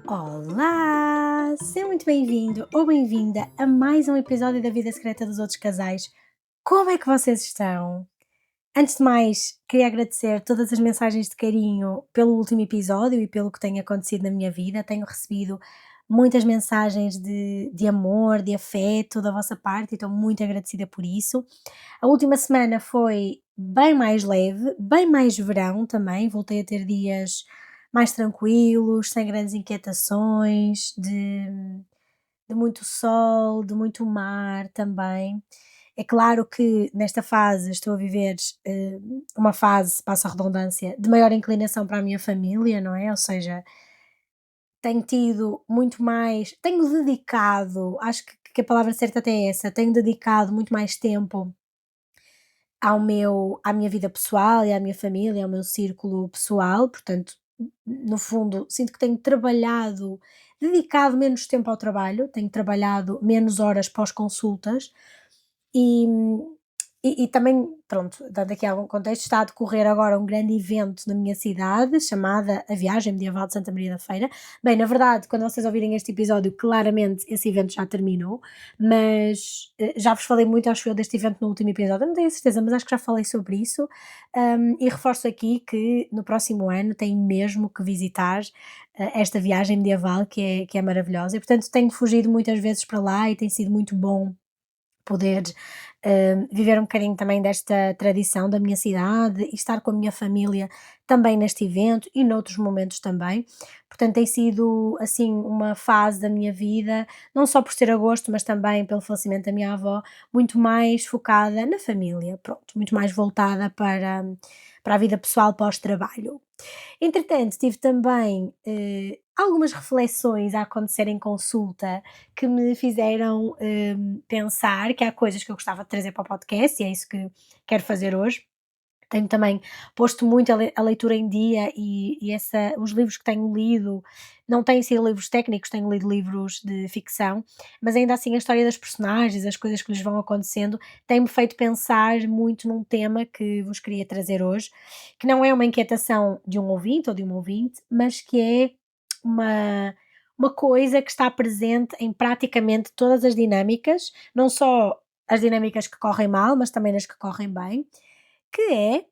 Olá! Seja muito bem-vindo ou bem-vinda a mais um episódio da Vida Secreta dos Outros Casais. Como é que vocês estão? Antes de mais, queria agradecer todas as mensagens de carinho pelo último episódio e pelo que tem acontecido na minha vida. Tenho recebido muitas mensagens de amor, de afeto da vossa parte e estou muito agradecida por isso. A última semana foi bem mais leve, bem mais verão também. Voltei a ter dias mais tranquilos, sem grandes inquietações, de muito sol, de muito mar também. É claro que nesta fase estou a viver uma fase, passa a redundância, de maior inclinação para a minha família, não é? Ou seja, tenho tido muito mais, tenho dedicado, acho que a palavra certa até é essa, tenho dedicado muito mais tempo à minha vida pessoal e à minha família, ao meu círculo pessoal, portanto, no fundo, sinto que tenho trabalhado, dedicado menos tempo ao trabalho, tenho trabalhado menos horas pós-consultas e, e também, pronto, dando aqui algum contexto, está a decorrer agora um grande evento na minha cidade, chamada a Viagem Medieval de Santa Maria da Feira. Bem, na verdade, quando vocês ouvirem este episódio, claramente esse evento já terminou, mas já vos falei muito, acho eu, deste evento no último episódio, não tenho a certeza, mas acho que já falei sobre isso. E reforço aqui que no próximo ano tenho mesmo que visitar esta viagem medieval que é maravilhosa, e portanto tenho fugido muitas vezes para lá e tem sido muito bom poder viver um bocadinho também desta tradição da minha cidade e estar com a minha família também neste evento e noutros momentos também. Portanto, tem sido assim uma fase da minha vida, não só por ser agosto, mas também pelo falecimento da minha avó, muito mais focada na família, pronto, muito mais voltada para a vida pessoal pós-trabalho. Entretanto, tive também, algumas reflexões a acontecer em consulta que me fizeram, pensar que há coisas que eu gostava de trazer para o podcast e é isso que quero fazer hoje. Tenho também posto muito a leitura em dia e os livros que tenho lido não têm sido livros técnicos, tenho lido livros de ficção, mas ainda assim a história das personagens, as coisas que lhes vão acontecendo, tem-me feito pensar muito num tema que vos queria trazer hoje, que não é uma inquietação de um ouvinte ou de uma ouvinte, mas que é uma, uma coisa que está presente em praticamente todas as dinâmicas, não só as dinâmicas que correm mal, mas também nas que correm bem, que é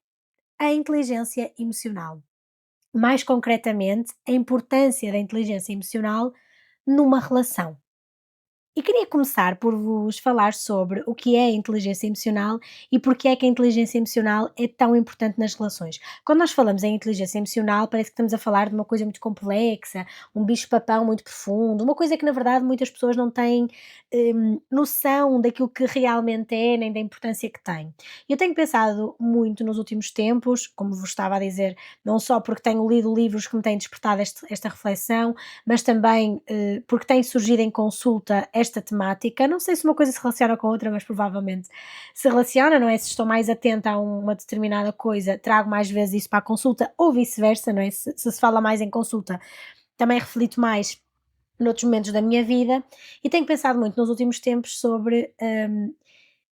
a inteligência emocional. Mais concretamente, a importância da inteligência emocional numa relação. E queria começar por vos falar sobre o que é a inteligência emocional e porque é que a inteligência emocional é tão importante nas relações. Quando nós falamos em inteligência emocional, parece que estamos a falar de uma coisa muito complexa, um bicho-papão muito profundo, uma coisa que na verdade muitas pessoas não têm noção daquilo que realmente é, nem da importância que tem. Eu tenho pensado muito nos últimos tempos, como vos estava a dizer, não só porque tenho lido livros que me têm despertado esta reflexão, mas também porque tem surgido em consulta esta temática. Não sei se uma coisa se relaciona com a outra, mas provavelmente se relaciona, não é? Se estou mais atenta a uma determinada coisa, trago mais vezes isso para a consulta, ou vice-versa, não é? Se fala mais em consulta, também reflito mais noutros momentos da minha vida e tenho pensado muito nos últimos tempos sobre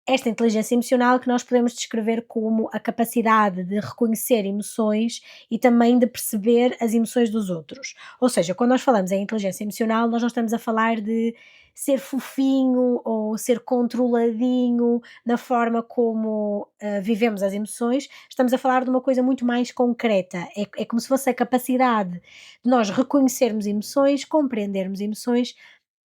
esta inteligência emocional que nós podemos descrever como a capacidade de reconhecer emoções e também de perceber as emoções dos outros. Ou seja, quando nós falamos em inteligência emocional, nós não estamos a falar de ser fofinho ou ser controladinho na forma como vivemos as emoções, estamos a falar de uma coisa muito mais concreta. É como se fosse a capacidade de nós reconhecermos emoções, compreendermos emoções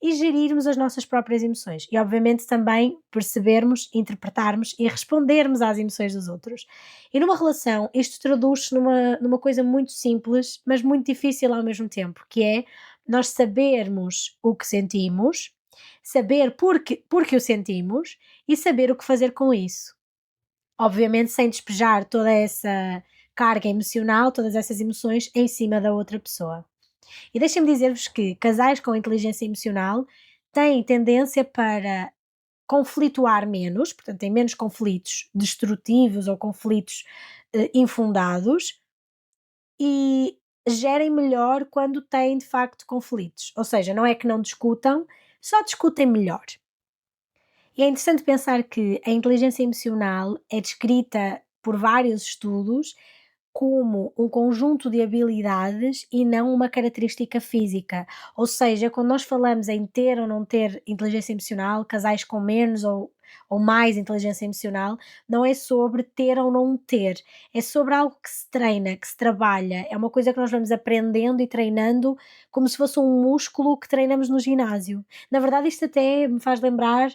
e gerirmos as nossas próprias emoções e, obviamente, também percebermos, interpretarmos e respondermos às emoções dos outros. E numa relação, isto traduz-se numa coisa muito simples, mas muito difícil ao mesmo tempo, que é nós sabermos o que sentimos, saber porque o sentimos e saber o que fazer com isso. Obviamente, sem despejar toda essa carga emocional, todas essas emoções em cima da outra pessoa. E deixem-me dizer-vos que casais com inteligência emocional têm tendência para conflituar menos, portanto, têm menos conflitos destrutivos ou conflitos infundados e gerem melhor quando têm de facto conflitos. Ou seja, não é que não discutam, só discutem melhor. E é interessante pensar que a inteligência emocional é descrita por vários estudos como um conjunto de habilidades e não uma característica física. Ou seja, quando nós falamos em ter ou não ter inteligência emocional, casais com menos ou mais inteligência emocional, não é sobre ter ou não ter, é sobre algo que se treina, que se trabalha, é uma coisa que nós vamos aprendendo e treinando como se fosse um músculo que treinamos no ginásio. Na verdade, isto até me faz lembrar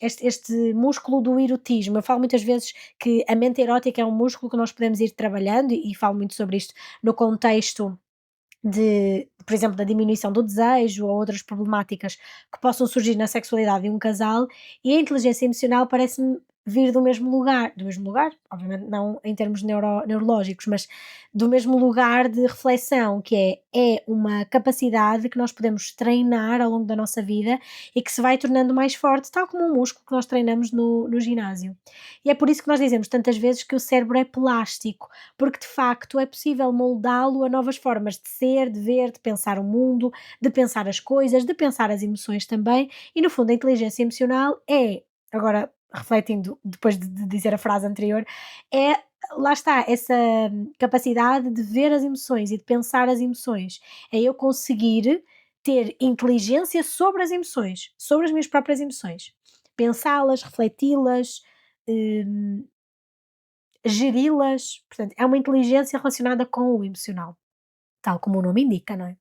este músculo do erotismo. Eu falo muitas vezes que a mente erótica é um músculo que nós podemos ir trabalhando e falo muito sobre isto no contexto de, por exemplo, da diminuição do desejo ou outras problemáticas que possam surgir na sexualidade de um casal, e a inteligência emocional parece-me vir do mesmo lugar, obviamente não em termos neurológicos, mas do mesmo lugar de reflexão, que é uma capacidade que nós podemos treinar ao longo da nossa vida e que se vai tornando mais forte, tal como um músculo que nós treinamos no ginásio. E é por isso que nós dizemos tantas vezes que o cérebro é plástico, porque de facto é possível moldá-lo a novas formas de ser, de ver, de pensar o mundo, de pensar as coisas, de pensar as emoções também, e no fundo a inteligência emocional é, agora refletindo depois de dizer a frase anterior, é, lá está, essa capacidade de ver as emoções e de pensar as emoções, é eu conseguir ter inteligência sobre as emoções, sobre as minhas próprias emoções, pensá-las, refleti-las, hum, geri-las, portanto, é uma inteligência relacionada com o emocional, tal como o nome indica, não é?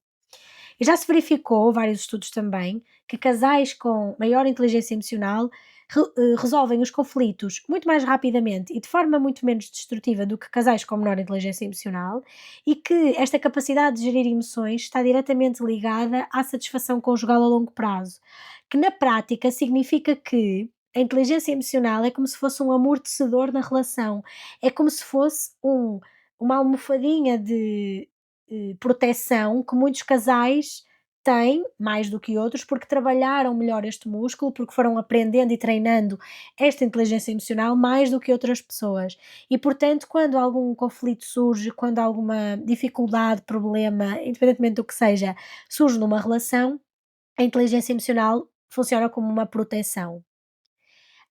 E já se verificou, vários estudos também, que casais com maior inteligência emocional resolvem os conflitos muito mais rapidamente e de forma muito menos destrutiva do que casais com menor inteligência emocional, e que esta capacidade de gerir emoções está diretamente ligada à satisfação conjugal a longo prazo, que na prática significa que a inteligência emocional é como se fosse um amortecedor na relação, é como se fosse uma almofadinha de proteção que muitos casais têm, mais do que outros, porque trabalharam melhor este músculo, porque foram aprendendo e treinando esta inteligência emocional mais do que outras pessoas. E, portanto, quando algum conflito surge, quando alguma dificuldade, problema, independentemente do que seja, surge numa relação, a inteligência emocional funciona como uma proteção.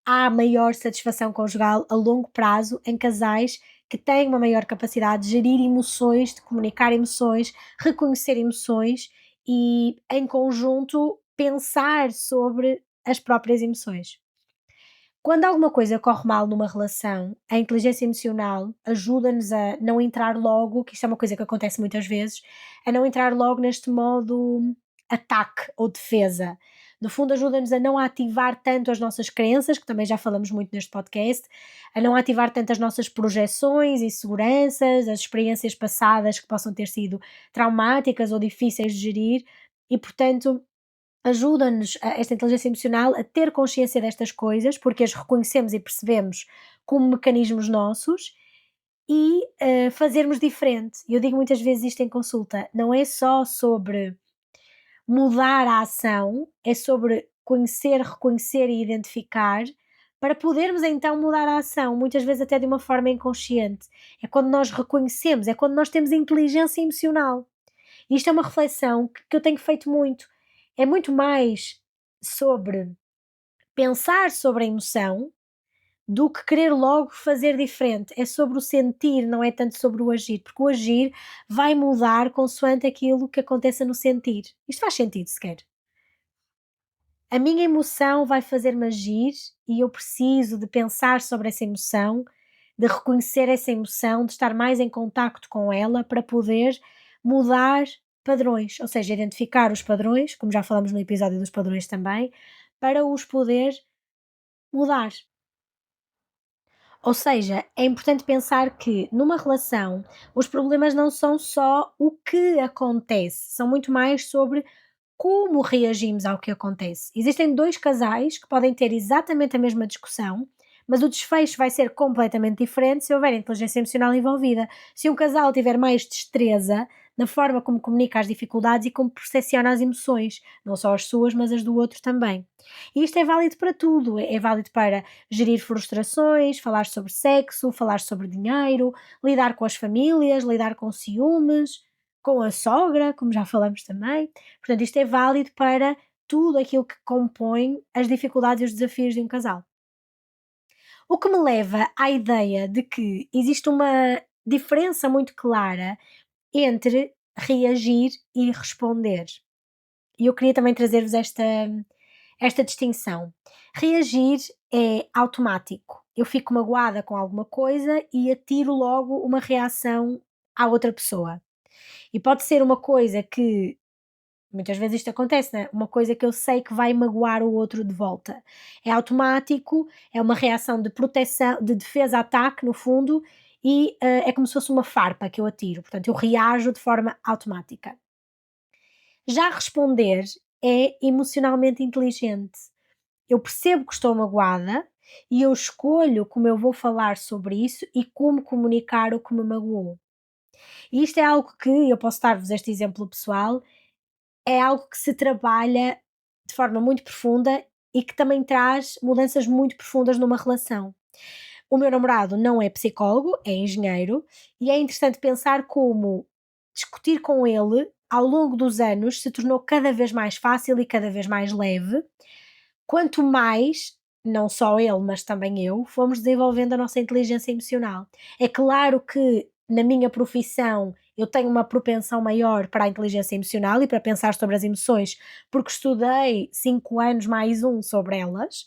Há maior satisfação conjugal a longo prazo em casais que têm uma maior capacidade de gerir emoções, de comunicar emoções, reconhecer emoções e, em conjunto, pensar sobre as próprias emoções. Quando alguma coisa corre mal numa relação, a inteligência emocional ajuda-nos a não entrar logo, que isto é uma coisa que acontece muitas vezes, a não entrar logo neste modo ataque ou defesa. No fundo, ajuda-nos a não ativar tanto as nossas crenças, que também já falamos muito neste podcast, a não ativar tanto as nossas projeções e seguranças, as experiências passadas que possam ter sido traumáticas ou difíceis de gerir, e portanto ajuda-nos esta inteligência emocional a ter consciência destas coisas, porque as reconhecemos e percebemos como mecanismos nossos e fazermos diferente. Eu digo muitas vezes isto em consulta, não é só sobre mudar a ação, é sobre conhecer, reconhecer e identificar para podermos então mudar a ação, muitas vezes até de uma forma inconsciente. É quando nós reconhecemos, é quando nós temos inteligência emocional. E isto é uma reflexão que eu tenho feito muito. É muito mais sobre pensar sobre a emoção do que querer logo fazer diferente. É sobre o sentir, não é tanto sobre o agir, porque o agir vai mudar consoante aquilo que aconteça no sentir. Isto faz sentido sequer. A minha emoção vai fazer-me agir e eu preciso de pensar sobre essa emoção, de reconhecer essa emoção, de estar mais em contacto com ela para poder mudar padrões, ou seja, identificar os padrões, como já falamos no episódio dos padrões também, para os poder mudar. Ou seja, é importante pensar que numa relação os problemas não são só o que acontece, são muito mais sobre como reagimos ao que acontece. Existem 2 casais que podem ter exatamente a mesma discussão, mas o desfecho vai ser completamente diferente se houver inteligência emocional envolvida. Se um casal tiver mais destreza na forma como comunica as dificuldades e como percepciona as emoções, não só as suas, mas as do outro também. E isto é válido para tudo, é válido para gerir frustrações, falar sobre sexo, falar sobre dinheiro, lidar com as famílias, lidar com ciúmes, com a sogra, como já falamos também. Portanto, isto é válido para tudo aquilo que compõe as dificuldades e os desafios de um casal. O que me leva à ideia de que existe uma diferença muito clara entre reagir e responder. E eu queria também trazer-vos esta distinção. Reagir é automático. Eu fico magoada com alguma coisa e atiro logo uma reação à outra pessoa. E pode ser uma coisa que muitas vezes isto acontece, né? Uma coisa que eu sei que vai magoar o outro de volta. É automático, é uma reação de proteção, de defesa-ataque, no fundo, e é como se fosse uma farpa que eu atiro. Portanto, eu reajo de forma automática. Já responder é emocionalmente inteligente. Eu percebo que estou magoada e eu escolho como eu vou falar sobre isso e como comunicar o que me magoou. E isto é algo que, eu posso dar-vos este exemplo pessoal, é algo que se trabalha de forma muito profunda e que também traz mudanças muito profundas numa relação. O meu namorado não é psicólogo, é engenheiro, e é interessante pensar como discutir com ele ao longo dos anos se tornou cada vez mais fácil e cada vez mais leve, quanto mais, não só ele, mas também eu, fomos desenvolvendo a nossa inteligência emocional. É claro que na minha profissão eu tenho uma propensão maior para a inteligência emocional e para pensar sobre as emoções, porque estudei 5 anos mais um sobre elas,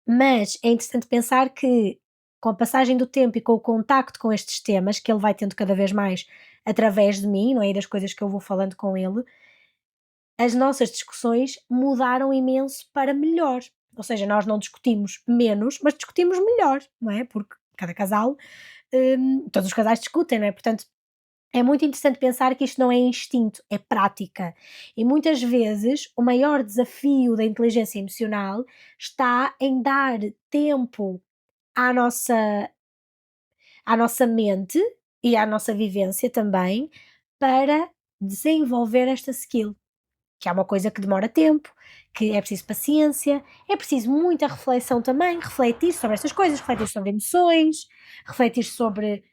mas é interessante pensar que com a passagem do tempo e com o contacto com estes temas, que ele vai tendo cada vez mais através de mim, não é? E das coisas que eu vou falando com ele, as nossas discussões mudaram imenso para melhor. Ou seja, nós não discutimos menos, mas discutimos melhor, não é? Porque cada casal, todos os casais discutem, não é? Portanto, é muito interessante pensar que isto não é instinto, é prática. E muitas vezes o maior desafio da inteligência emocional está em dar tempo à nossa mente e à nossa vivência também para desenvolver esta skill. Que é uma coisa que demora tempo, que é preciso paciência, é preciso muita reflexão também, refletir sobre estas coisas, refletir sobre emoções, refletir sobre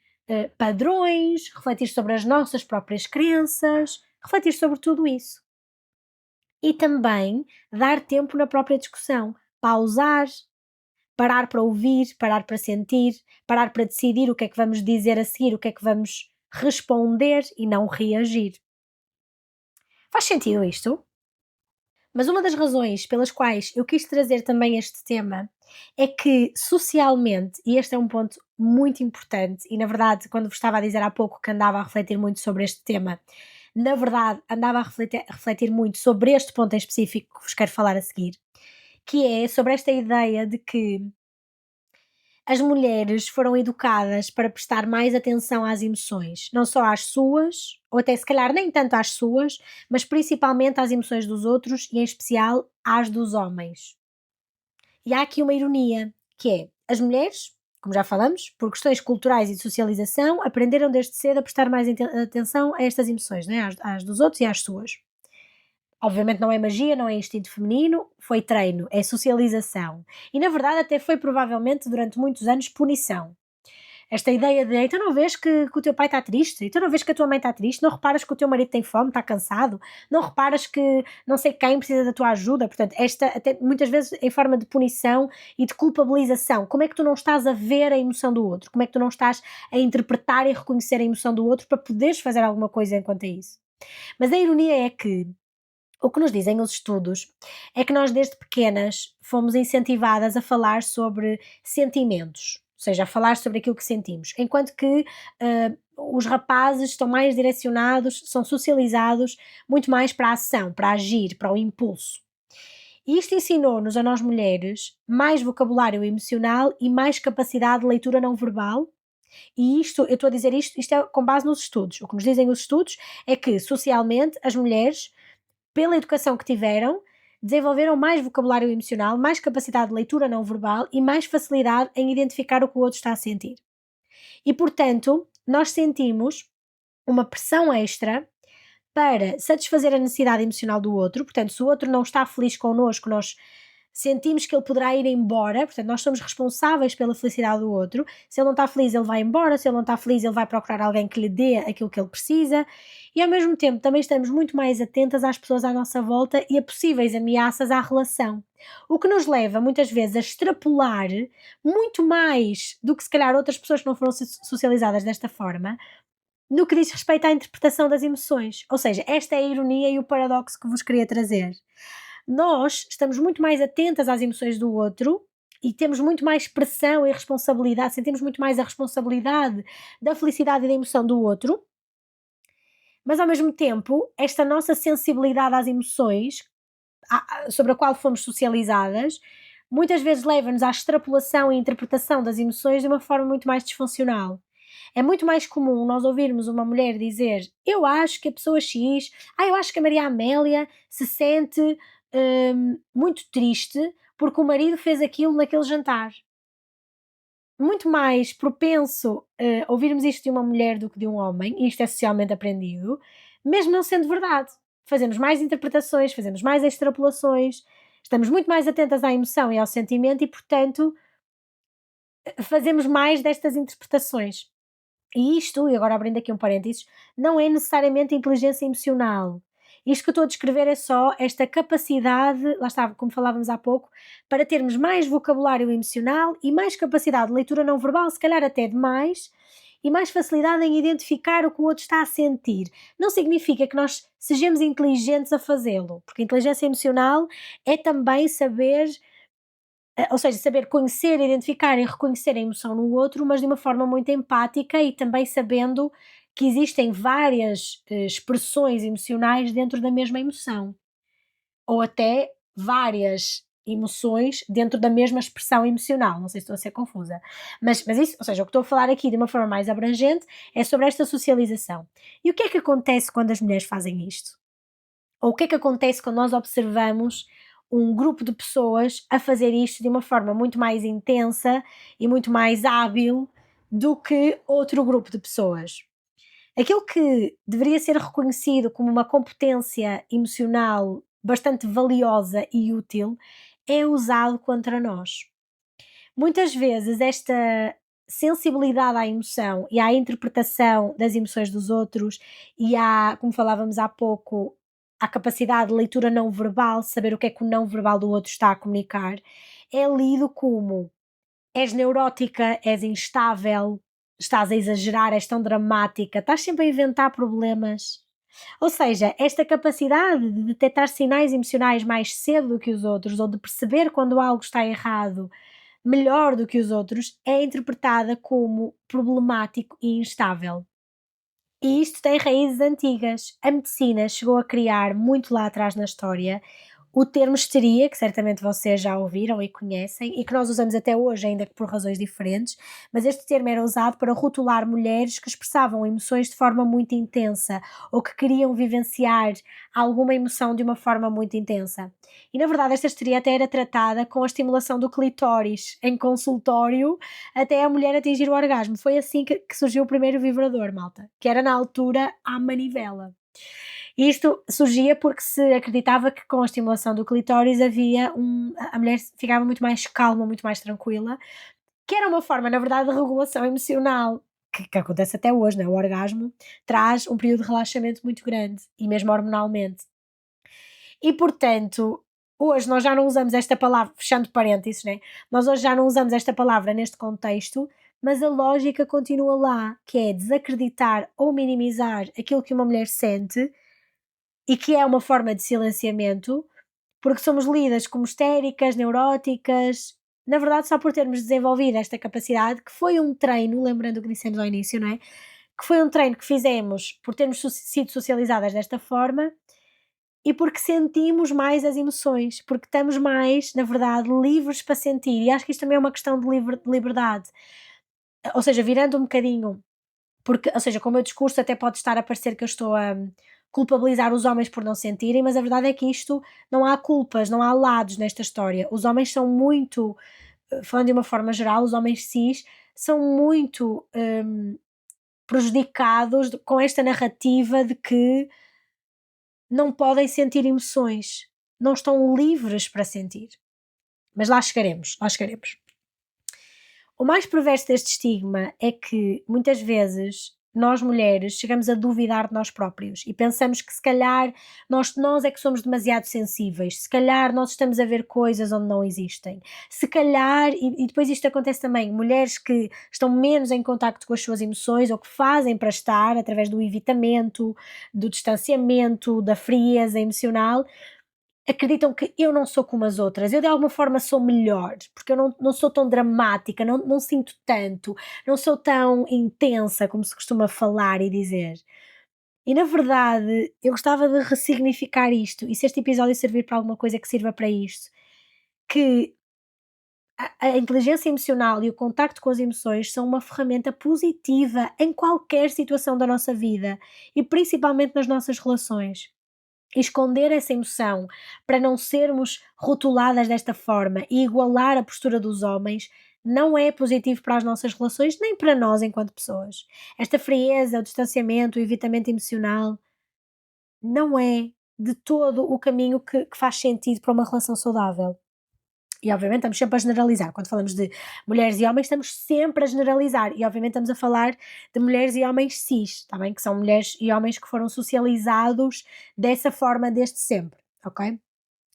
padrões, refletir sobre as nossas próprias crenças, refletir sobre tudo isso. E também dar tempo na própria discussão, pausar, parar para ouvir, parar para sentir, parar para decidir o que é que vamos dizer a seguir, o que é que vamos responder e não reagir. Faz sentido isto? Mas uma das razões pelas quais eu quis trazer também este tema é que socialmente, e este é um ponto muito importante, e na verdade, quando vos estava a dizer há pouco que andava a refletir muito sobre este tema, na verdade andava a refletir muito sobre este ponto em específico que vos quero falar a seguir, que é sobre esta ideia de que as mulheres foram educadas para prestar mais atenção às emoções, não só às suas, ou até se calhar nem tanto às suas, mas principalmente às emoções dos outros e em especial às dos homens. E há aqui uma ironia, que é as mulheres, como já falamos, por questões culturais e de socialização, aprenderam desde cedo a prestar mais atenção a estas emoções, né? Às dos outros e às suas. Obviamente não é magia, não é instinto feminino, foi treino, é socialização. E na verdade até foi provavelmente durante muitos anos punição. Esta ideia de então não vês que o teu pai está triste, então não vês que a tua mãe está triste, não reparas que o teu marido tem fome, está cansado, não reparas que não sei quem precisa da tua ajuda. Portanto, esta até muitas vezes em forma de punição e de culpabilização. Como é que tu não estás a ver a emoção do outro? Como é que tu não estás a interpretar e reconhecer a emoção do outro para poderes fazer alguma coisa enquanto é isso? Mas a ironia é que o que nos dizem os estudos é que nós, desde pequenas, fomos incentivadas a falar sobre sentimentos, ou seja, a falar sobre aquilo que sentimos, enquanto que os rapazes estão mais direcionados, são socializados muito mais para a ação, para agir, para o impulso. E isto ensinou-nos, a nós mulheres, mais vocabulário emocional e mais capacidade de leitura não verbal. E isto, eu estou a dizer isto é com base nos estudos. O que nos dizem os estudos é que, socialmente, as mulheres pela educação que tiveram, desenvolveram mais vocabulário emocional, mais capacidade de leitura não verbal e mais facilidade em identificar o que o outro está a sentir. E, portanto, nós sentimos uma pressão extra para satisfazer a necessidade emocional do outro. Portanto, se o outro não está feliz connosco, nós sentimos que ele poderá ir embora, portanto, nós somos responsáveis pela felicidade do outro. Se ele não está feliz, ele vai embora, se ele não está feliz, ele vai procurar alguém que lhe dê aquilo que ele precisa, e ao mesmo tempo também estamos muito mais atentas às pessoas à nossa volta e a possíveis ameaças à relação. O que nos leva muitas vezes a extrapolar muito mais do que se calhar outras pessoas que não foram socializadas desta forma, no que diz respeito à interpretação das emoções. Ou seja, esta é a ironia e o paradoxo que vos queria trazer. Nós estamos muito mais atentas às emoções do outro e temos muito mais pressão e responsabilidade, sentimos muito mais a responsabilidade da felicidade e da emoção do outro, mas ao mesmo tempo, esta nossa sensibilidade às emoções, sobre a qual fomos socializadas, muitas vezes leva-nos à extrapolação e interpretação das emoções de uma forma muito mais disfuncional. É muito mais comum nós ouvirmos uma mulher dizer: eu acho que a pessoa X, eu acho que a Maria Amélia se sente muito triste porque o marido fez aquilo naquele jantar. Muito mais propenso ouvirmos isto de uma mulher do que de um homem, e isto é socialmente aprendido, mesmo não sendo verdade. Fazemos mais interpretações, fazemos mais extrapolações, estamos muito mais atentas à emoção e ao sentimento e, portanto, fazemos mais destas interpretações. E isto, e agora abrindo aqui um parênteses, não é necessariamente inteligência emocional. Isto que eu estou a descrever é só esta capacidade, lá está, como falávamos há pouco, para termos mais vocabulário emocional e mais capacidade de leitura não verbal, se calhar até demais, e mais facilidade em identificar o que o outro está a sentir. Não significa que nós sejamos inteligentes a fazê-lo, porque inteligência emocional é também saber, ou seja, saber conhecer, identificar e reconhecer a emoção no outro, mas de uma forma muito empática e também sabendo que existem várias expressões emocionais dentro da mesma emoção, ou até várias emoções dentro da mesma expressão emocional. Não sei se estou a ser confusa, mas isso, ou seja, o que estou a falar aqui de uma forma mais abrangente é sobre esta socialização. E o que é que acontece quando as mulheres fazem isto? Ou o que é que acontece quando nós observamos um grupo de pessoas a fazer isto de uma forma muito mais intensa e muito mais hábil do que outro grupo de pessoas? Aquilo que deveria ser reconhecido como uma competência emocional bastante valiosa e útil é usado contra nós. Muitas vezes esta sensibilidade à emoção e à interpretação das emoções dos outros e como falávamos há pouco, à capacidade de leitura não verbal, saber o que o não verbal do outro está a comunicar, é lido como: és neurótica, és instável, estás a exagerar, és tão dramática, estás sempre a inventar problemas. Ou seja, esta capacidade de detectar sinais emocionais mais cedo do que os outros ou de perceber quando algo está errado melhor do que os outros, é interpretada como problemático e instável. E isto tem raízes antigas. A medicina chegou a criar, muito lá atrás na história, o termo histeria, que certamente vocês já ouviram e conhecem, e que nós usamos até hoje, ainda que por razões diferentes, mas este termo era usado para rotular mulheres que expressavam emoções de forma muito intensa ou que queriam vivenciar alguma emoção de uma forma muito intensa. E na verdade, esta histeria até era tratada com a estimulação do clitóris em consultório até a mulher atingir o orgasmo. Foi assim que surgiu o primeiro vibrador, malta, que era na altura à manivela. E isto surgia porque se acreditava que com a estimulação do clitóris a mulher ficava muito mais calma, muito mais tranquila, que era uma forma, na verdade, de regulação emocional, que acontece até hoje, né? O orgasmo traz um período de relaxamento muito grande, e mesmo hormonalmente. E portanto, hoje nós já não usamos esta palavra, fechando parênteses, né? Nós hoje já não usamos esta palavra neste contexto, mas a lógica continua lá, que é desacreditar ou minimizar aquilo que uma mulher sente e que é uma forma de silenciamento, porque somos lidas como histéricas, neuróticas, na verdade só por termos desenvolvido esta capacidade, que foi um treino, lembrando o que dissemos ao início, não é? Que foi um treino que fizemos por termos sido socializadas desta forma e porque sentimos mais as emoções, porque estamos mais, na verdade, livres para sentir. E acho que isto também é uma questão de liberdade. Ou seja, virando um bocadinho, porque, ou seja, com o meu discurso até pode estar a parecer que eu estou a culpabilizar os homens por não sentirem, mas a verdade é que isto não há culpas, não há lados nesta história. Os homens são muito, falando de uma forma geral, os homens cis são muito prejudicados com esta narrativa de que não podem sentir emoções, não estão livres para sentir. mas lá chegaremos, lá chegaremos. O mais perverso deste estigma é que, muitas vezes, nós mulheres chegamos a duvidar de nós próprios e pensamos que se calhar nós é que somos demasiado sensíveis, se calhar nós estamos a ver coisas onde não existem, se calhar, e depois isto acontece também, mulheres que estão menos em contacto com as suas emoções ou que fazem para estar através do evitamento, do distanciamento, da frieza emocional, acreditam que eu não sou como as outras, eu de alguma forma sou melhor, porque eu não sou tão dramática, não sinto tanto, não sou tão intensa como se costuma falar e dizer. E na verdade, eu gostava de ressignificar isto, e se este episódio servir para alguma coisa que sirva para isto, que a inteligência emocional e o contacto com as emoções são uma ferramenta positiva em qualquer situação da nossa vida e principalmente nas nossas relações. Esconder essa emoção para não sermos rotuladas desta forma e igualar a postura dos homens não é positivo para as nossas relações, nem para nós enquanto pessoas. Esta frieza, o distanciamento, o evitamento emocional não é de todo o caminho que faz sentido para uma relação saudável. E obviamente estamos sempre a generalizar. Quando falamos de mulheres e homens, estamos sempre a generalizar. E obviamente estamos a falar de mulheres e homens cis, tá bem? Que são mulheres e homens que foram socializados dessa forma desde sempre, ok?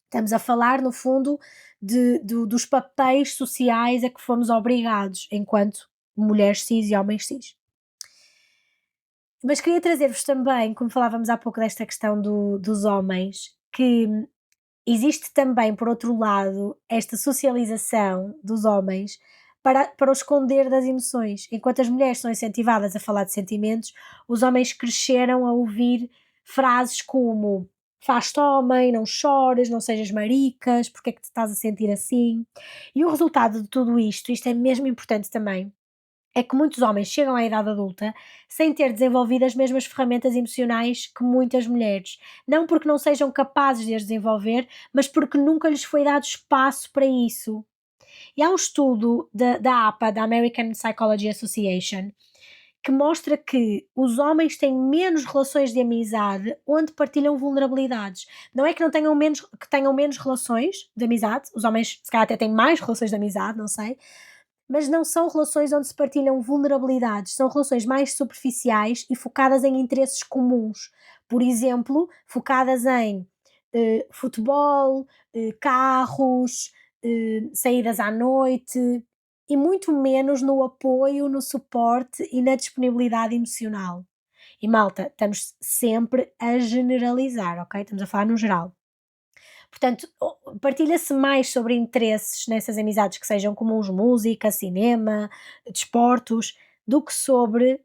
Estamos a falar, no fundo, dos papéis sociais a que fomos obrigados enquanto mulheres cis e homens cis. Mas queria trazer-vos também, como falávamos há pouco desta questão dos homens, que existe também, por outro lado, esta socialização dos homens para o esconder das emoções. Enquanto as mulheres são incentivadas a falar de sentimentos, os homens cresceram a ouvir frases como faz-te homem, não chores, não sejas maricas, porque é que te estás a sentir assim? E o resultado de tudo isto é mesmo importante também, é que muitos homens chegam à idade adulta sem ter desenvolvido as mesmas ferramentas emocionais que muitas mulheres. Não porque não sejam capazes de as desenvolver, mas porque nunca lhes foi dado espaço para isso. E há um estudo da APA, da American Psychology Association, que mostra que os homens têm menos relações de amizade onde partilham vulnerabilidades. Não é que não tenham menos, que tenham menos relações de amizade, os homens se calhar até têm mais relações de amizade, não sei, mas não são relações onde se partilham vulnerabilidades, são relações mais superficiais e focadas em interesses comuns. Por exemplo, focadas em futebol, carros, saídas à noite e muito menos no apoio, no suporte e na disponibilidade emocional. E malta, estamos sempre a generalizar, ok? Estamos a falar no geral. Portanto, partilha-se mais sobre interesses nessas amizades que sejam comuns, música, cinema, desportos, do que sobre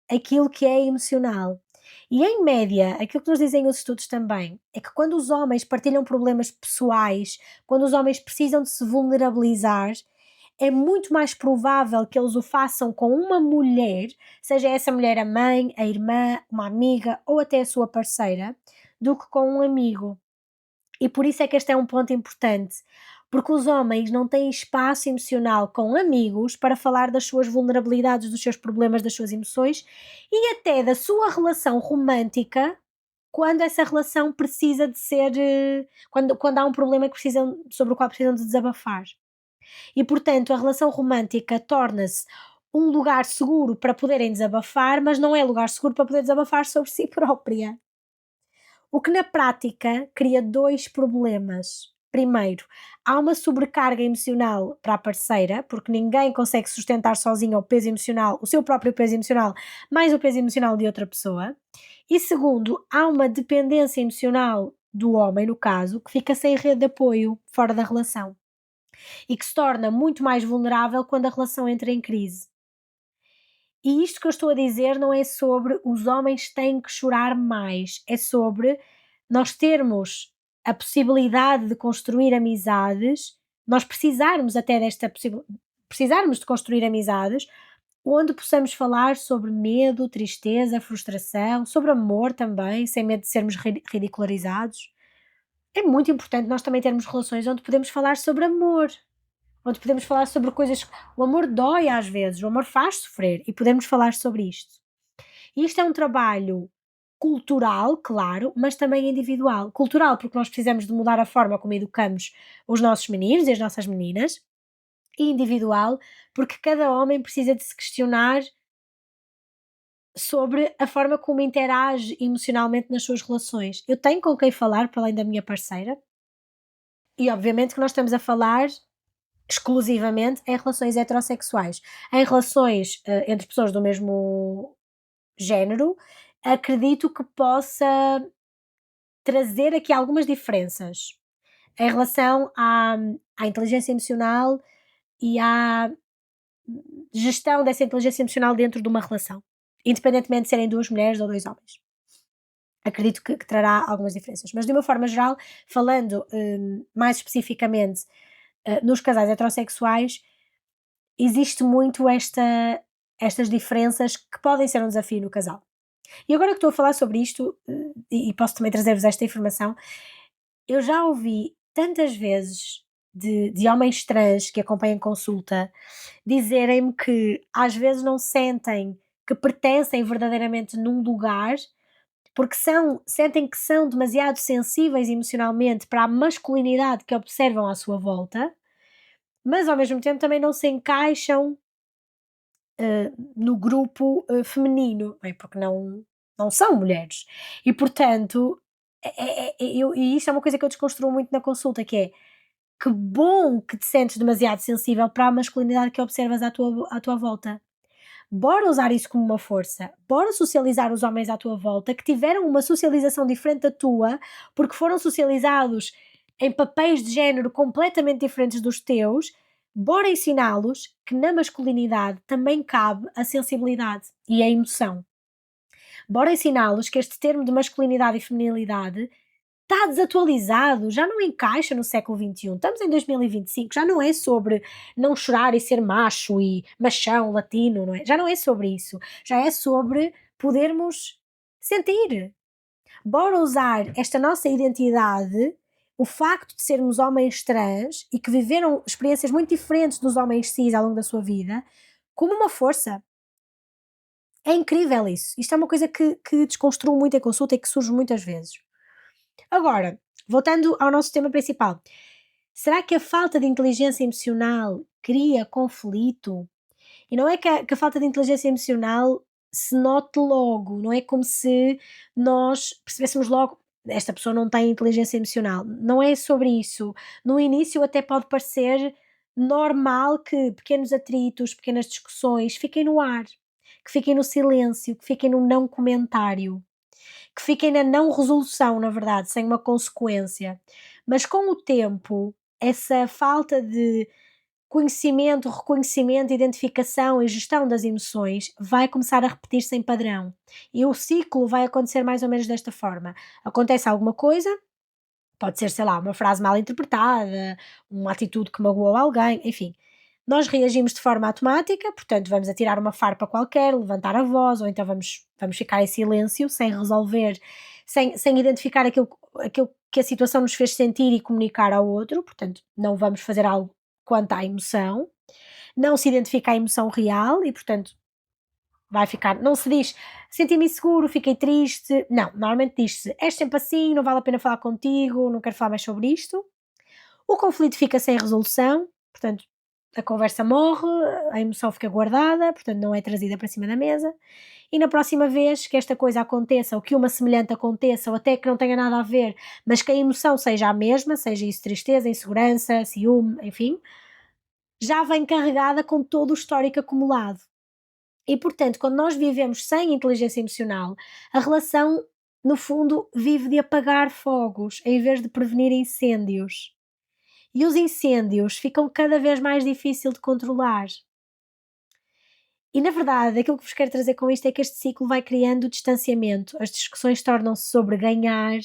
aquilo que é emocional. E em média, aquilo que nos dizem os estudos também, é que quando os homens partilham problemas pessoais, quando os homens precisam de se vulnerabilizar, é muito mais provável que eles o façam com uma mulher, seja essa mulher a mãe, a irmã, uma amiga ou até a sua parceira, do que com um amigo. E por isso é que este é um ponto importante, porque os homens não têm espaço emocional com amigos para falar das suas vulnerabilidades, dos seus problemas, das suas emoções e até da sua relação romântica, quando essa relação precisa de ser, quando há um problema que precisam, sobre o qual precisam de desabafar. E portanto, a relação romântica torna-se um lugar seguro para poderem desabafar, mas não é lugar seguro para poder desabafar sobre si própria. O que na prática cria 2 problemas. Primeiro, há uma sobrecarga emocional para a parceira, porque ninguém consegue sustentar sozinho o peso emocional, o seu próprio peso emocional, mais o peso emocional de outra pessoa. E segundo, há uma dependência emocional do homem, no caso, que fica sem rede de apoio fora da relação e que se torna muito mais vulnerável quando a relação entra em crise. E isto que eu estou a dizer não é sobre os homens têm que chorar mais, é sobre nós termos a possibilidade de construir amizades, nós precisarmos até precisarmos de construir amizades onde possamos falar sobre medo, tristeza, frustração, sobre amor também, sem medo de sermos ridicularizados. É muito importante nós também termos relações onde podemos falar sobre amor, onde podemos falar sobre coisas. O amor dói às vezes, o amor faz sofrer e podemos falar sobre isto. E isto é um trabalho cultural, claro, mas também individual. Cultural, porque nós precisamos de mudar a forma como educamos os nossos meninos e as nossas meninas, e individual, porque cada homem precisa de se questionar sobre a forma como interage emocionalmente nas suas relações. Eu tenho com quem falar para além da minha parceira, e obviamente que nós estamos a falar exclusivamente em relações heterossexuais. Em relações entre pessoas do mesmo género, acredito que possa trazer aqui algumas diferenças em relação à inteligência emocional e à gestão dessa inteligência emocional dentro de uma relação, independentemente de serem duas mulheres ou dois homens. Acredito que trará algumas diferenças, mas de uma forma geral, falando mais especificamente nos casais heterossexuais, existe muito estas diferenças que podem ser um desafio no casal. E agora que estou a falar sobre isto, e posso também trazer-vos esta informação, eu já ouvi tantas vezes de homens trans que acompanham consulta dizerem-me que às vezes não sentem que pertencem verdadeiramente num lugar, porque sentem que são demasiado sensíveis emocionalmente para a masculinidade que observam à sua volta, mas ao mesmo tempo também não se encaixam no grupo feminino, não é? Porque não são mulheres. E portanto, e isto é uma coisa que eu desconstruo muito na consulta, que é que bom que te sentes demasiado sensível para a masculinidade que observas à tua volta. Bora usar isso como uma força. Bora socializar os homens à tua volta que tiveram uma socialização diferente da tua, porque foram socializados em papéis de género completamente diferentes dos teus. Bora ensiná-los que na masculinidade também cabe a sensibilidade e a emoção. Bora ensiná-los que este termo de masculinidade e feminilidade está desatualizado, já não encaixa no século XXI. Estamos em 2025, já não é sobre não chorar e ser macho e machão latino, não é? Já não é sobre isso. Já é sobre podermos sentir. Bora usar esta nossa identidade, o facto de sermos homens trans e que viveram experiências muito diferentes dos homens cis ao longo da sua vida, como uma força. É incrível isso. Isto é uma coisa que desconstruo muito em consulta e que surge muitas vezes. Agora, voltando ao nosso tema principal, será que a falta de inteligência emocional cria conflito? E não é que a falta de inteligência emocional se note logo, não é como se nós percebêssemos logo, esta pessoa não tem inteligência emocional. Não é sobre isso. No início até pode parecer normal que pequenos atritos, pequenas discussões fiquem no ar, que fiquem no silêncio, que fiquem no não comentário, que fiquem na não resolução, na verdade, sem uma consequência. Mas com o tempo, essa falta de conhecimento, reconhecimento, identificação e gestão das emoções vai começar a repetir-se em padrão. E o ciclo vai acontecer mais ou menos desta forma. Acontece alguma coisa, pode ser, sei lá, uma frase mal interpretada, uma atitude que magoou alguém, enfim. Nós reagimos de forma automática, portanto, vamos atirar uma farpa qualquer, levantar a voz, ou então vamos ficar em silêncio, sem resolver, sem identificar aquilo que a situação nos fez sentir e comunicar ao outro, portanto, não vamos fazer algo quanto à emoção, não se identifica a emoção real e, portanto, vai ficar, não se diz senti-me inseguro, fiquei triste, não, normalmente diz-se és sempre assim, não vale a pena falar contigo, não quero falar mais sobre isto. O conflito fica sem resolução, portanto, a conversa morre, a emoção fica guardada, portanto, não é trazida para cima da mesa. E na próxima vez que esta coisa aconteça, ou que uma semelhante aconteça, ou até que não tenha nada a ver, mas que a emoção seja a mesma, seja isso tristeza, insegurança, ciúme, enfim, já vem carregada com todo o histórico acumulado. E portanto, quando nós vivemos sem inteligência emocional, a relação, no fundo, vive de apagar fogos em vez de prevenir incêndios. E os incêndios ficam cada vez mais difícil de controlar. E na verdade, aquilo que vos quero trazer com isto é que este ciclo vai criando distanciamento. As discussões tornam-se sobre ganhar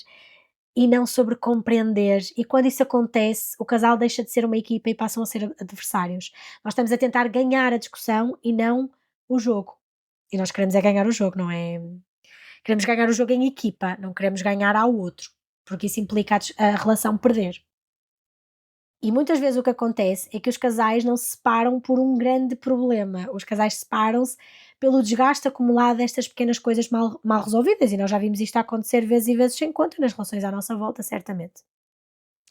e não sobre compreender. E quando isso acontece, o casal deixa de ser uma equipa e passam a ser adversários. Nós estamos a tentar ganhar a discussão e não o jogo. E nós queremos é ganhar o jogo, não é? Queremos ganhar o jogo em equipa, não queremos ganhar ao outro, porque isso implica a relação perder. E muitas vezes o que acontece é que os casais não se separam por um grande problema. Os casais separam-se pelo desgaste acumulado destas pequenas coisas mal resolvidas, e nós já vimos isto acontecer vezes e vezes sem conta nas relações à nossa volta, certamente.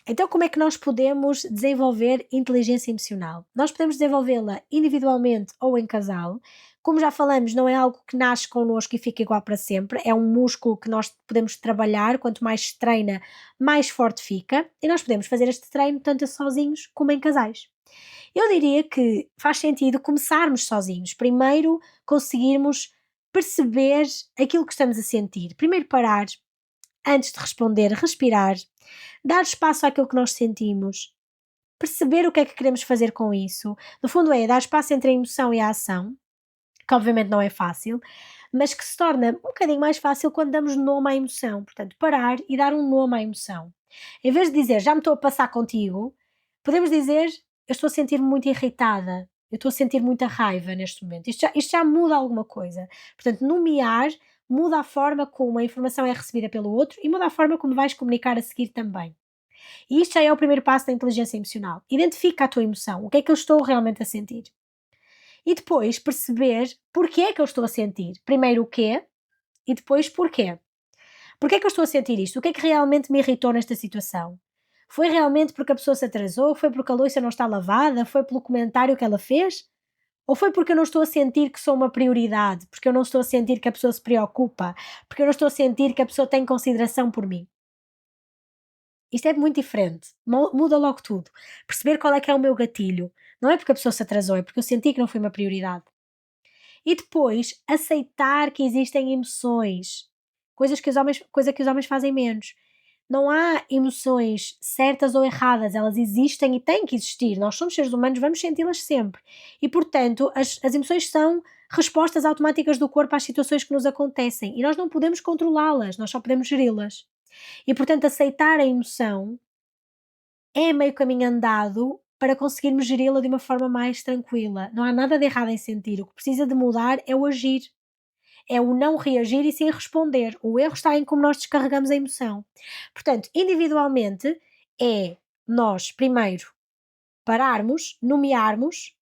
Então, como é que nós podemos desenvolver inteligência emocional? Nós podemos desenvolvê-la individualmente ou em casal. Como já falamos, não é algo que nasce connosco e fica igual para sempre, é um músculo que nós podemos trabalhar, quanto mais se treina, mais forte fica, e nós podemos fazer este treino tanto sozinhos como em casais. Eu diria que faz sentido começarmos sozinhos. Primeiro, conseguirmos perceber aquilo que estamos a sentir. Primeiro, parar, antes de responder, respirar, dar espaço àquilo que nós sentimos, perceber o que é que queremos fazer com isso. No fundo, é dar espaço entre a emoção e a ação, que obviamente não é fácil, mas que se torna um bocadinho mais fácil quando damos nome à emoção. Portanto, parar e dar um nome à emoção. Em vez de dizer já me estou a passar contigo, podemos dizer eu estou a sentir-me muito irritada, eu estou a sentir muita raiva neste momento. Isto já muda alguma coisa. Portanto, nomear muda a forma como a informação é recebida pelo outro e muda a forma como vais comunicar a seguir também. E isto já é o primeiro passo da inteligência emocional. Identifica a tua emoção, o que é que eu estou realmente a sentir. E depois perceber porque é que eu estou a sentir. Primeiro o quê e depois porquê. Porquê é que eu estou a sentir isto? O que é que realmente me irritou nesta situação? Foi realmente porque a pessoa se atrasou? Foi porque a louça não está lavada? Foi pelo comentário que ela fez? Ou foi porque eu não estou a sentir que sou uma prioridade? Porque eu não estou a sentir que a pessoa se preocupa? Porque eu não estou a sentir que a pessoa tem consideração por mim? Isto é muito diferente, muda logo tudo. Perceber qual é que é o meu gatilho. Não é porque a pessoa se atrasou, é porque eu senti que não foi uma prioridade. E depois aceitar que existem emoções, coisa que os homens fazem menos. Não há emoções certas ou erradas, elas existem e têm que existir. Nós somos seres humanos, vamos senti-las sempre. E portanto, as emoções são respostas automáticas do corpo às situações que nos acontecem e nós não podemos controlá-las, nós só podemos geri-las. E portanto, aceitar a emoção é meio caminho andado para conseguirmos geri-la de uma forma mais tranquila. Não há nada de errado em sentir, o que precisa de mudar é o agir, é o não reagir e sim responder. O erro está em como nós descarregamos a emoção. Portanto, individualmente, é nós, primeiro, pararmos, nomearmos,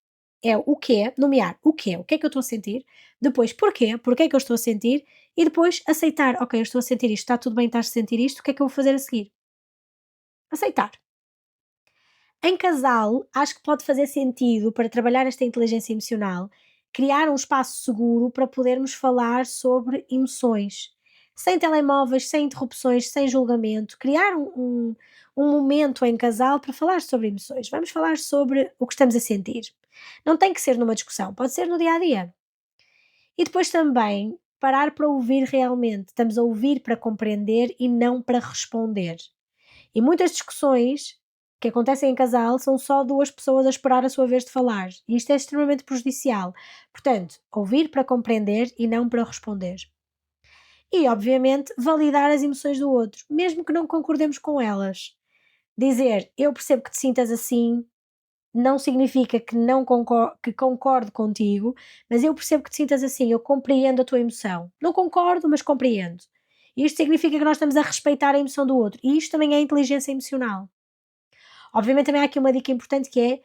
é o quê, nomear o que é que eu estou a sentir, depois porquê é que eu estou a sentir, e depois aceitar, ok, eu estou a sentir isto, está tudo bem, estás a sentir isto, o que é que eu vou fazer a seguir? Aceitar. Em casal, acho que pode fazer sentido para trabalhar esta inteligência emocional, criar um espaço seguro para podermos falar sobre emoções, sem telemóveis, sem interrupções, sem julgamento, criar um momento em casal para falar sobre emoções. Vamos falar sobre o que estamos a sentir. Não tem que ser numa discussão, pode ser no dia a dia. E depois também parar para ouvir realmente. Estamos a ouvir para compreender e não para responder. E muitas discussões que acontecem em casal são só 2 pessoas a esperar a sua vez de falar, e isto é extremamente prejudicial. Portanto, ouvir para compreender e não para responder. E, obviamente, validar as emoções do outro, mesmo que não concordemos com elas. Dizer: "Eu percebo que te sintas assim", não significa que não que concordo contigo, mas eu percebo que te sintas assim, eu compreendo a tua emoção. Não concordo, mas compreendo. Isto significa que nós estamos a respeitar a emoção do outro, e isto também é inteligência emocional. Obviamente também há aqui uma dica importante que é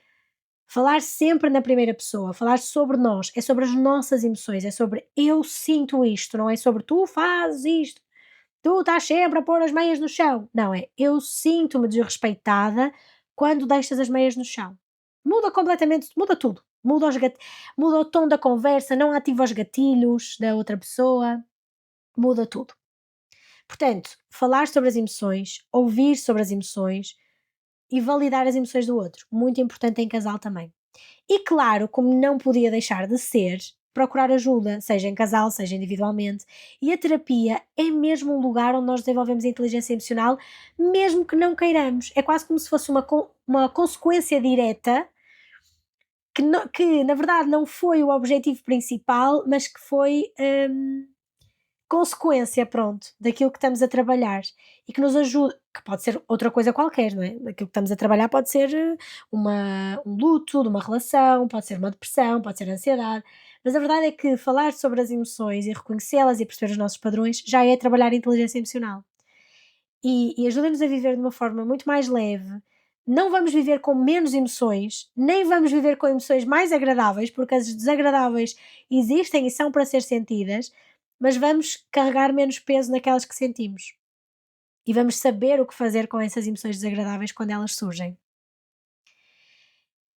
falar sempre na primeira pessoa, falar sobre nós, é sobre as nossas emoções, é sobre eu sinto isto, não é sobre tu fazes isto, tu estás sempre a pôr as meias no chão. Não, é eu sinto-me desrespeitada quando deixas as meias no chão. Muda completamente, muda tudo. Muda o tom da conversa, não ativa os gatilhos da outra pessoa, muda tudo. Portanto, falar sobre as emoções, ouvir sobre as emoções, e validar as emoções do outro, muito importante em casal também. E claro, como não podia deixar de ser, procurar ajuda, seja em casal, seja individualmente. E a terapia é mesmo um lugar onde nós desenvolvemos a inteligência emocional, mesmo que não queiramos. É quase como se fosse uma consequência direta que na verdade não foi o objetivo principal, mas que foi consequência, pronto, daquilo que estamos a trabalhar e que nos ajuda, que pode ser outra coisa qualquer, não é? Aquilo que estamos a trabalhar pode ser um luto de uma relação, pode ser uma depressão, pode ser ansiedade, mas a verdade é que falar sobre as emoções e reconhecê-las e perceber os nossos padrões já é trabalhar a inteligência emocional e ajuda-nos a viver de uma forma muito mais leve, não vamos viver com menos emoções, nem vamos viver com emoções mais agradáveis, porque as desagradáveis existem e são para ser sentidas, mas vamos carregar menos peso naquelas que sentimos. E vamos saber o que fazer com essas emoções desagradáveis quando elas surgem.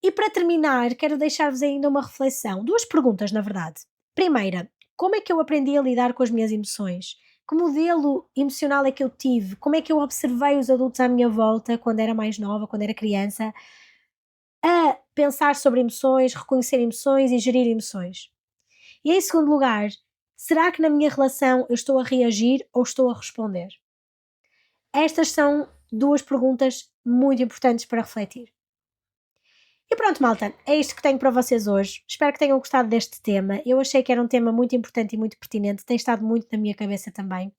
E para terminar, quero deixar-vos ainda uma reflexão, duas perguntas, na verdade. Primeira, como é que eu aprendi a lidar com as minhas emoções? Que modelo emocional é que eu tive? Como é que eu observei os adultos à minha volta quando era mais nova, quando era criança, a pensar sobre emoções, reconhecer emoções e gerir emoções? E em segundo lugar, será que na minha relação eu estou a reagir ou estou a responder? Estas são duas perguntas muito importantes para refletir. E pronto, malta, é isto que tenho para vocês hoje. Espero que tenham gostado deste tema. Eu achei que era um tema muito importante e muito pertinente, tem estado muito na minha cabeça também.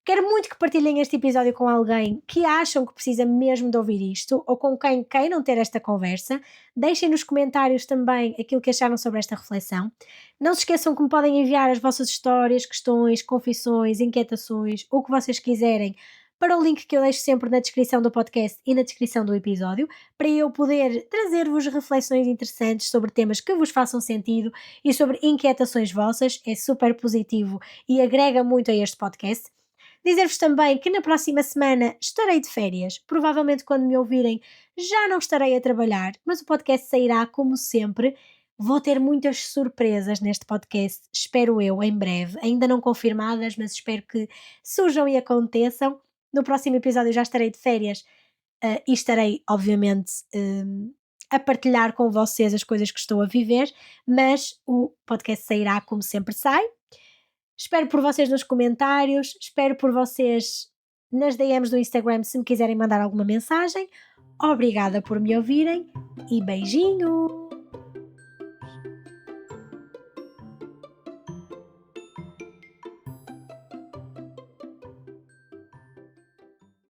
Quero muito que partilhem este episódio com alguém que acham que precisa mesmo de ouvir isto ou com quem queiram ter esta conversa. Deixem nos comentários também aquilo que acharam sobre esta reflexão. Não se esqueçam que me podem enviar as vossas histórias, questões, confissões, inquietações, o que vocês quiserem para o link que eu deixo sempre na descrição do podcast e na descrição do episódio, para eu poder trazer-vos reflexões interessantes sobre temas que vos façam sentido e sobre inquietações vossas. É super positivo e agrega muito a este podcast. Dizer-vos também que na próxima semana estarei de férias. Provavelmente quando me ouvirem já não estarei a trabalhar, mas o podcast sairá como sempre. Vou ter muitas surpresas neste podcast, espero eu, em breve. Ainda não confirmadas, mas espero que surjam e aconteçam. No próximo episódio já estarei de férias, e estarei, obviamente, a partilhar com vocês as coisas que estou a viver, mas o podcast sairá como sempre sai. Espero por vocês nos comentários, espero por vocês nas DMs do Instagram se me quiserem mandar alguma mensagem. Obrigada por me ouvirem e beijinhos!